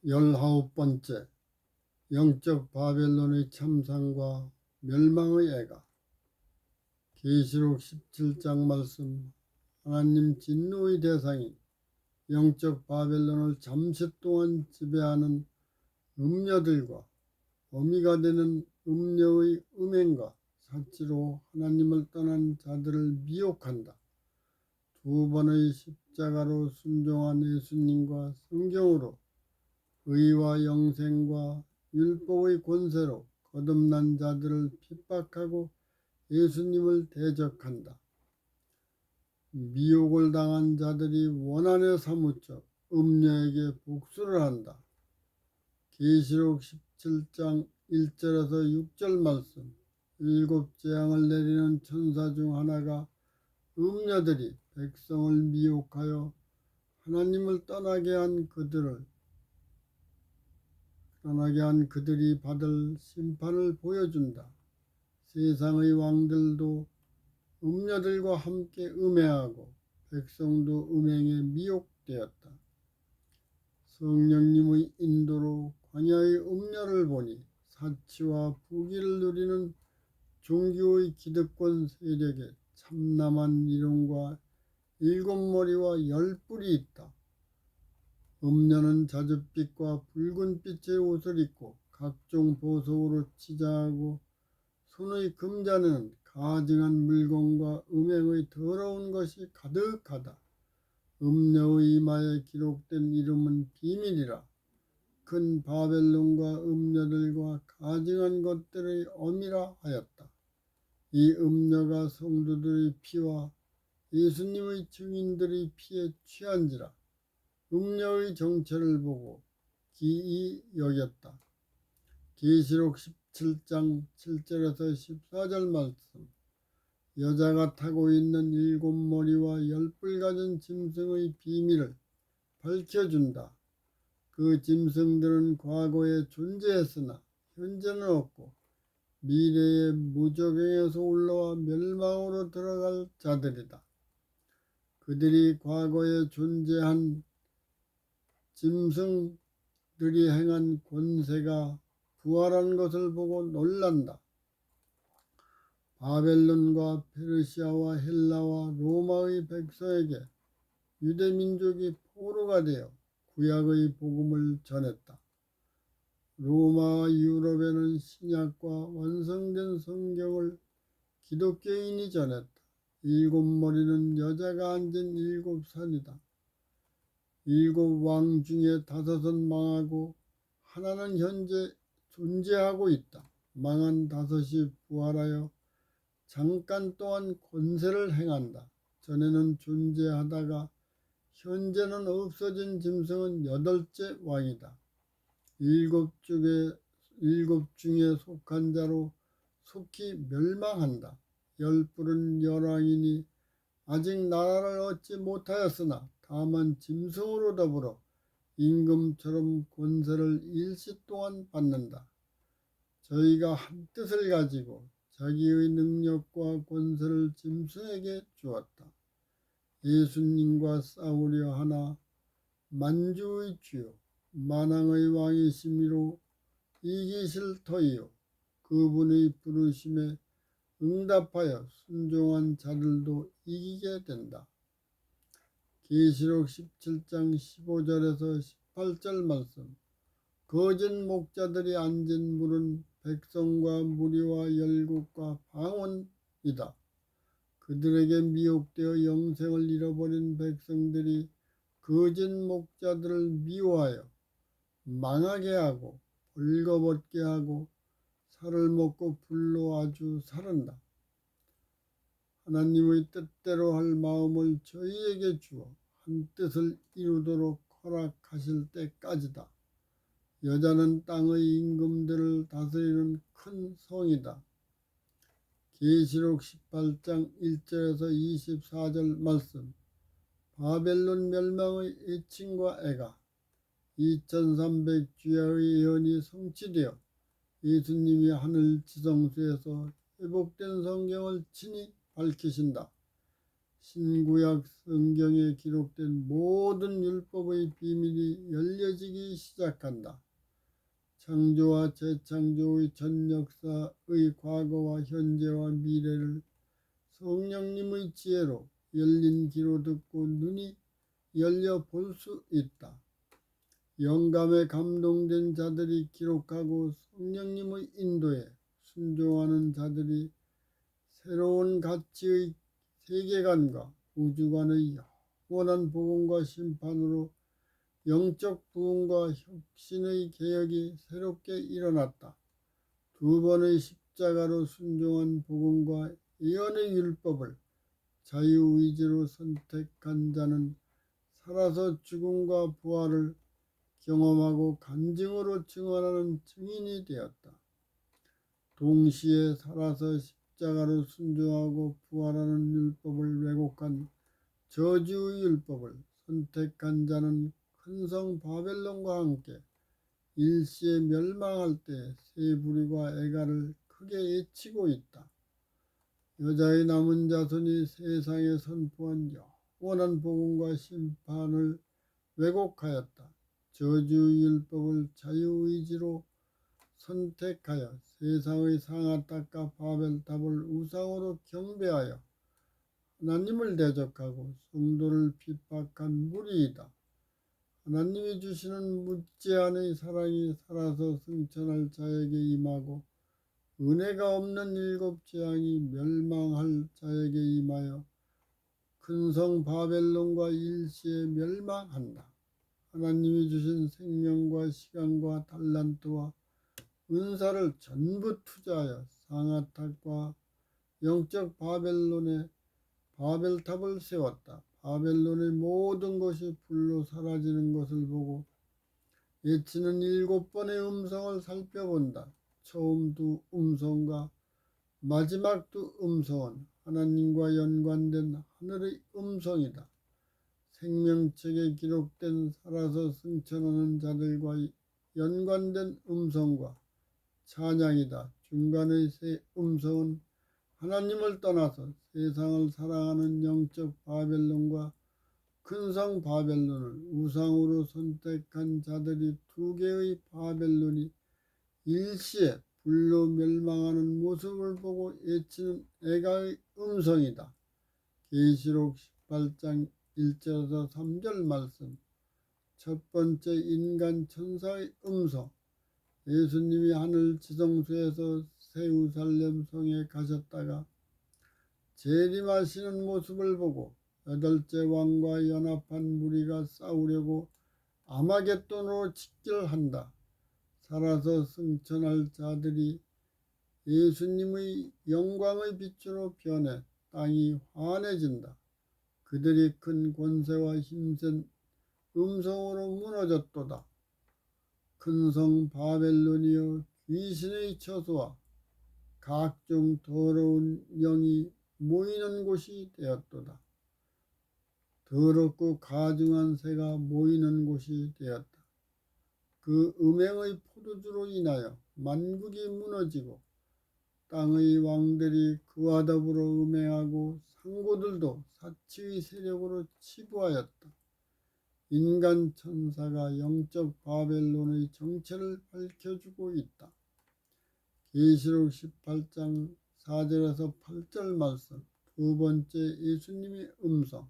열아홉번째 영적 바벨론의 참상과 멸망의 애가. 계시록 17장 말씀. 하나님 진노의 대상인 영적 바벨론을 잠시 동안 지배하는 음녀들과 어미가 되는 음녀의 음행과 사치로 하나님을 떠난 자들을 미혹한다. 두 번의 십자가로 순종한 예수님과 성경으로 의와 영생과 율법의 권세로 거듭난 자들을 핍박하고 예수님을 대적한다. 미혹을 당한 자들이 원한에 사무쳐 음녀에게 복수를 한다. 계시록 17장 1절에서 6절 말씀. 일곱 재앙을 내리는 천사 중 하나가 음녀들이 백성을 미혹하여 하나님을 떠나게 한 그들이 받을 심판을 보여준다. 세상의 왕들도 음녀들과 함께 음해하고 백성도 음행에 미혹되었다. 성령님의 인도로 광야의 음녀를 보니 사치와 부귀를 누리는 종교의 기득권 세력에 참남한 이름과 일곱 머리와 열 뿔이 있다. 음녀는 자줏빛과 붉은 빛의 옷을 입고 각종 보석으로 치장하고 손의 금잔에는 가증한 물건과 음행의 더러운 것이 가득하다. 음녀의 이마에 기록된 이름은 비밀이라. 큰 바벨론과 음녀들과 가증한 것들의 어미라 하였다. 이 음녀가 성도들의 피와 예수님의 증인들의 피에 취한지라. 음녀의 정체를 보고 기이 여겼다. 계시록 17장 7절에서 14절 말씀. 여자가 타고 있는 일곱 머리와 열 뿔 가진 짐승의 비밀을 밝혀준다. 그 짐승들은 과거에 존재했으나 현재는 없고 미래의 무저갱에서 올라와 멸망으로 들어갈 자들이다. 그들이 과거에 존재한 짐승들이 행한 권세가 부활한 것을 보고 놀란다. 바벨론과 페르시아와 헬라와 로마의 백성에게 유대민족이 포로가 되어 구약의 복음을 전했다. 로마와 유럽에는 신약과 완성된 성경을 기독교인이 전했다. 일곱 머리는 여자가 앉은 일곱 산이다. 일곱 왕 중에 다섯은 망하고 하나는 현재 존재하고 있다. 망한 다섯이 부활하여 잠깐 동안 권세를 행한다. 전에는 존재하다가 현재는 없어진 짐승은 여덟째 왕이다. 일곱 중에 속한 자로 속히 멸망한다. 열 뿔은 열왕이니 아직 나라를 얻지 못하였으나 다만 짐승으로 더불어 임금처럼 권세를 일시 동안 받는다. 저희가 한 뜻을 가지고 자기의 능력과 권세를 짐승에게 주었다. 예수님과 싸우려 하나 만주의 주요 만왕의 왕이심이로 이기실 터이요 그분의 부르심에 응답하여 순종한 자들도 이기게 된다. 계시록 17장 15절에서 18절 말씀. 거짓 목자들이 앉은 물은 백성과 무리와 열국과 방언이다. 그들에게 미혹되어 영생을 잃어버린 백성들이 거짓 목자들을 미워하여 망하게 하고 벌거벗게 하고 살을 먹고 불로 아주 사른다. 하나님의 뜻대로 할 마음을 저희에게 주어 한 뜻을 이루도록 허락하실 때까지다. 여자는 땅의 임금들을 다스리는 큰 성이다. 계시록 18장 1절에서 24절 말씀. 바벨론 멸망의 애칭과 애가. 2300주야의 예언이 성취되어 예수님이 하늘 지성소에서 회복된 성경을 친히 밝히신다. 신구약 성경에 기록된 모든 율법의 비밀이 열려지기 시작한다. 창조와 재창조의 전 역사의 과거와 현재와 미래를 성령님의 지혜로 열린 귀로 듣고 눈이 열려 볼 수 있다. 영감에 감동된 자들이 기록하고 성령님의 인도에 순종하는 자들이 새로운 가치의 세계관과 우주관의 영원한 복음과 심판으로 영적 부흥과 혁신의 개혁이 새롭게 일어났다. 두 번의 십자가로 순종한 복음과 예언의 율법을 자유의지로 선택한 자는 살아서 죽음과 부활을 경험하고 간증으로 증언하는 증인이 되었다. 동시에 살아서 십자가로 순종하고 부활하는 율법을 왜곡한 저주의 율법을 선택한 자는 큰 성 바벨론과 함께 일시에 멸망할 때 새 부류가 애가를 크게 외치고 있다. 여자의 남은 자손이 세상에 선포한 영원한 복음과 심판을 왜곡하였다. 저주의 율법을 자유의지로 선택하여 세상의 상아탑과 바벨탑을 우상으로 경배하여 하나님을 대적하고 성도를 핍박한 무리이다. 하나님이 주시는 무제한의 사랑이 살아서 승천할 자에게 임하고 은혜가 없는 일곱 재앙이 멸망할 자에게 임하여 큰 성 바벨론과 일시에 멸망한다. 하나님이 주신 생명과 시간과 달란트와 은사를 전부 투자하여 상아탑과 영적 바벨론에 바벨탑을 세웠다. 바벨론의 모든 것이 불로 사라지는 것을 보고 외치는 7번의 음성을 살펴본다. 처음 두 음성과 마지막 두 음성은 하나님과 연관된 하늘의 음성이다. 생명책에 기록된 살아서 승천하는 자들과 연관된 음성과 찬양이다. 중간의 세 음성은 하나님을 떠나서 세상을 사랑하는 영적 바벨론과 큰 성 바벨론을 우상으로 선택한 자들이 두 개의 바벨론이 일시에 불로 멸망하는 모습을 보고 외치는 애가의 음성이다. 계시록 18장 1절에서 3절 말씀. 첫 번째 인간 천사의 음성. 예수님이 하늘 지성소에서 세우살렘 성에 가셨다가 재림하시는 모습을 보고 여덟째 왕과 연합한 무리가 싸우려고 아마겟돈으로 직결한다. 살아서 승천할 자들이 예수님의 영광의 빛으로 변해 땅이 환해진다. 그들이 큰 권세와 힘센 음성으로 무너졌도다. 큰 성 바벨론이여 귀신의 처소와 각종 더러운 영이 모이는 곳이 되었도다. 더럽고 가증한 새가 모이는 곳이 되었다. 그 음행의 포도주로 인하여 만국이 무너지고 땅의 왕들이 그와 더불어 음행하고 상고들도 사치의 세력으로 치부하였다. 인간 천사가 영적 바벨론의 정체를 밝혀주고 있다. 계시록 18장 4절에서 8절 말씀. 두 번째 예수님의 음성.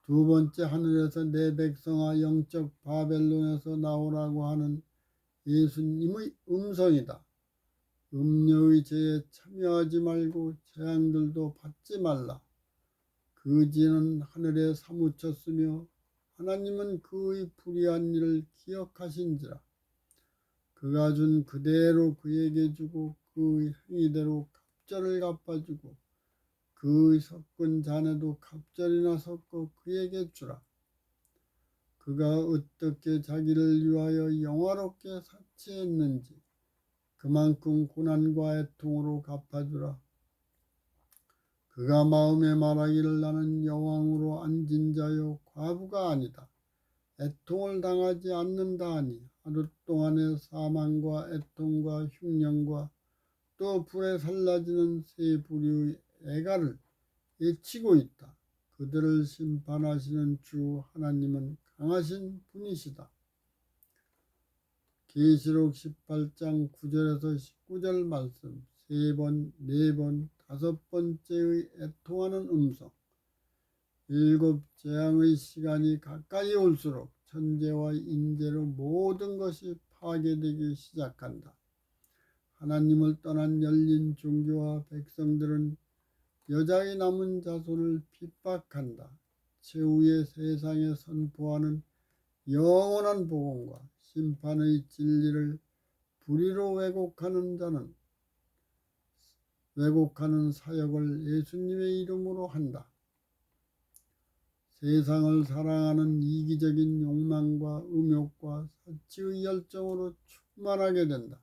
두 번째 하늘에서 내 백성아 영적 바벨론에서 나오라고 하는 예수님의 음성이다. 음녀의 죄에 참여하지 말고 재앙들도 받지 말라. 그 죄는 하늘에 사무쳤으며 하나님은 그의 불의한 일을 기억하신지라. 그가 준 그대로 그에게 주고 그의 행위대로 갑절을 갚아주고 그의 섞은 잔에도 갑절이나 섞어 그에게 주라. 그가 어떻게 자기를 위하여 영화롭게 사치했는지 그만큼 고난과 애통으로 갚아주라. 그가 마음에 말하기를 나는 여왕으로 앉은 자요 과부가 아니다. 애통을 당하지 않는다 하니 하루 동안의 사망과 애통과 흉년과 또 불에 살라지는 세 부류의 애가를 애치고 있다. 그들을 심판하시는 주 하나님은 강하신 분이시다. 계시록 18장 9절에서 19절 말씀, 3번, 4번, 5번째의 애통하는 음성. 7 재앙의 시간이 가까이 올수록 천재와 인재로 모든 것이 파괴되기 시작한다. 하나님을 떠난 열린 종교와 백성들은 여자의 남은 자손을 핍박한다. 최후의 세상에 선포하는 영원한 복음과 심판의 진리를 불의로 왜곡하는 사역을 예수님의 이름으로 한다. 세상을 사랑하는 이기적인 욕망과 음욕과 사치의 열정으로 충만하게 된다.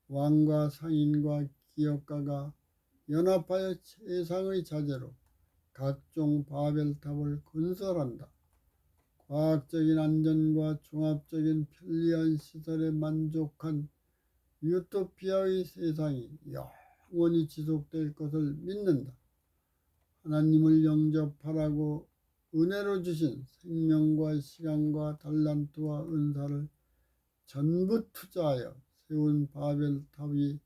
왕과 상인과 기업가가 연합하여 세상의 자재로 각종 바벨탑을 건설한다. 과학적인 안전과 종합적인 편리한 시설에 만족한 유토피아의 세상이 영원히 지속될 것을 믿는다. 하나님을 영접하라고 은혜로 주신 생명과 시간과 달란트와 은사를 전부 투자하여 세운 바벨탑이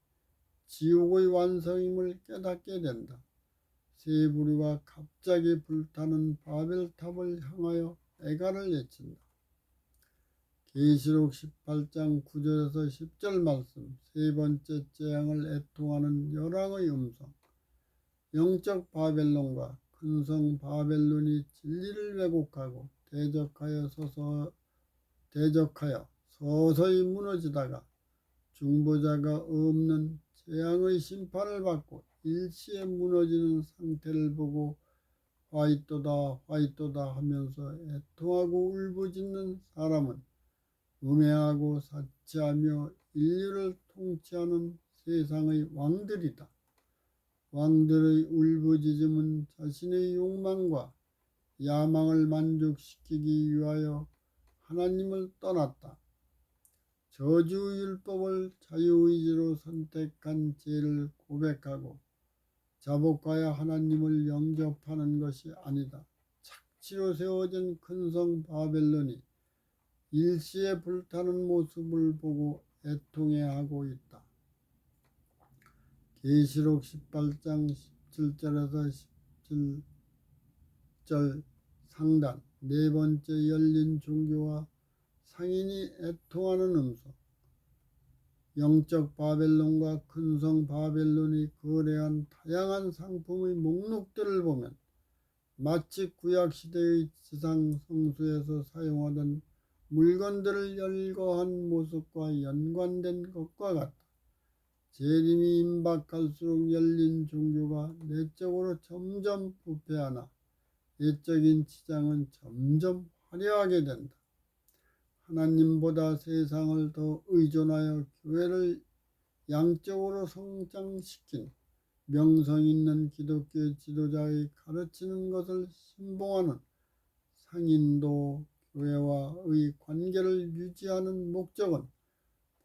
지옥의 완성임을 깨닫게 된다. 세 부류가 갑자기 불타는 바벨탑을 향하여 애가를 외친다. 계시록 18장 9절에서 10절 말씀, 세 번째 재앙을 애통하는 열왕의 음성. 영적 바벨론과 큰 성 바벨론이 진리를 왜곡하고 대적하여 서서히 무너지다가 중보자가 없는 재앙의 심판을 받고 일시에 무너지는 상태를 보고 화이토다 화이토다 하면서 애통하고 울부짖는 사람은 음해하고 사치하며 인류를 통치하는 세상의 왕들이다. 왕들의 울부짖음은 자신의 욕망과 야망을 만족시키기 위하여 하나님을 떠났다. 저주의 율법을 자유의지로 선택한 죄를 고백하고 자복하여 하나님을 영접하는 것이 아니다. 착취로 세워진 큰 성 바벨론이 일시에 불타는 모습을 보고 애통해하고 있다. 계시록 18장 17절에서 17절 상단, 네 번째 열린 종교와 상인이 애통하는 음성. 영적 바벨론과 큰 성 바벨론이 거래한 다양한 상품의 목록들을 보면 마치 구약시대의 지상 성소에서 사용하던 물건들을 열거한 모습과 연관된 것과 같다. 재림이 임박할수록 열린 종교가 내적으로 점점 부패하나 외적인 치장은 점점 화려하게 된다. 하나님보다 세상을 더 의존하여 교회를 양적으로 성장시킨 명성 있는 기독교 지도자의 가르치는 것을 신봉하는 상인도 교회와의 관계를 유지하는 목적은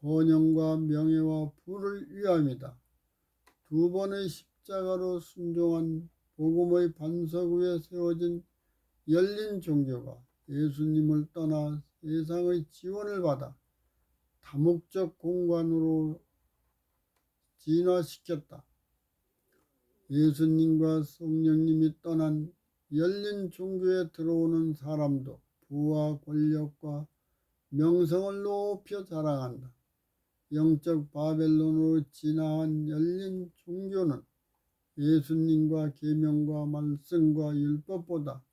번영과 명예와 부를 위함이다. 두 번의 십자가로 순종한 복음의 반석 위에 세워진 열린 종교가 예수님을 떠나 세상의 지원을 받아 다목적 공간으로 진화시켰다. 예수님과 성령님이 떠난 열린 종교에 들어오는 사람도 부와 권력과 명성을 높여 자랑한다. 영적 바벨론으로 진화한 열린 종교는 예수님과 계명과 말씀과 율법보다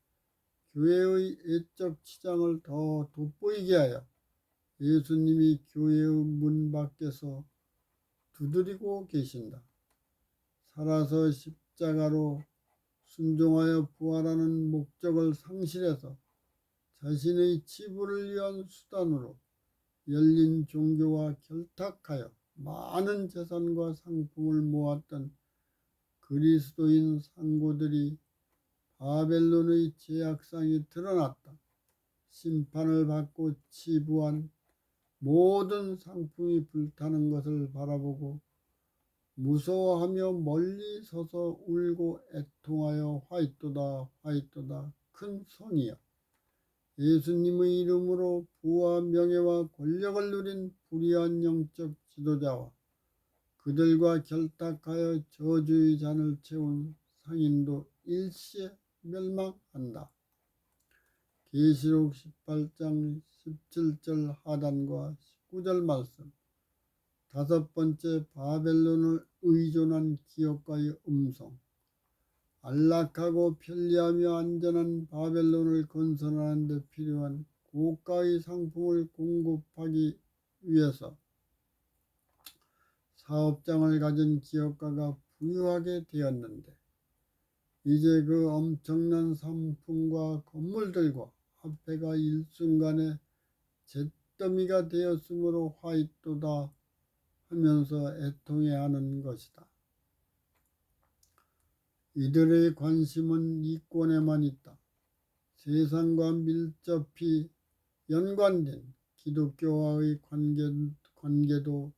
교회의 애적 치장을 더 돋보이게 하여 예수님이 교회의 문 밖에서 두드리고 계신다. 살아서 십자가로 순종하여 부활하는 목적을 상실해서 자신의 치부를 위한 수단으로 열린 종교와 결탁하여 많은 재산과 상품을 모았던 그리스도인 상고들이 바벨론의 죄악상이 드러났다. 심판을 받고 치부한 모든 상품이 불타는 것을 바라보고 무서워하며 멀리 서서 울고 애통하여 화이또다 화이또다 큰 성이여. 예수님의 이름으로 부와 명예와 권력을 누린 불의한 영적 지도자와 그들과 결탁하여 저주의 잔을 채운 상인도 일시에 멸망한다. 계시록 18장 17절 하단과 19절 말씀. 다섯 번째, 바벨론을 의존한 기업가의 음성. 안락하고 편리하며 안전한 바벨론을 건설하는 데 필요한 고가의 상품을 공급하기 위해서 사업장을 가진 기업가가 부유하게 되었는데, 이제 그 엄청난 상품과 건물들과 화폐가 일순간에 잿더미가 되었으므로 화이또다 하면서 애통해하는 것이다. 이들의 관심은 이권에만 있다. 세상과 밀접히 연관된 기독교와의 관계도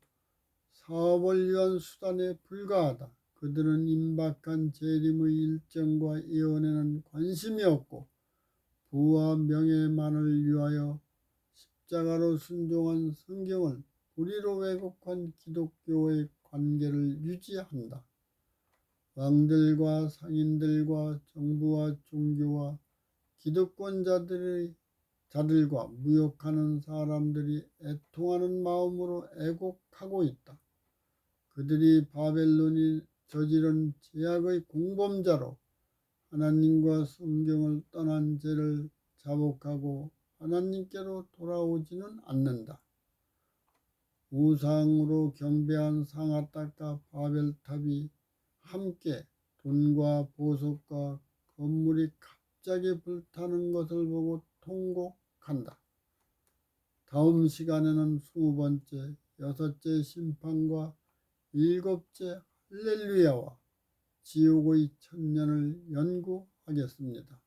사업을 위한 수단에 불과하다. 그들은 임박한 재림의 일정과 예언에는 관심이 없고 부와 명예만을 위하여 십자가로 순종한 성경을 불의로 왜곡한 기독교의 관계를 유지한다. 왕들과 상인들과 정부와 종교와 기득권자들과 무역하는 사람들이 애통하는 마음으로 애곡하고 있다. 그들이 바벨론이 저지른 죄악의 공범자로 하나님과 성경을 떠난 죄를 자복하고 하나님께로 돌아오지는 않는다. 우상으로 경배한 상아탑과 바벨탑이 함께 돈과 보석과 건물이 갑자기 불타는 것을 보고 통곡한다. 다음 시간에는 20번째, 6째 심판과 7째 할렐루야와 지옥의 천년을 연구하겠습니다.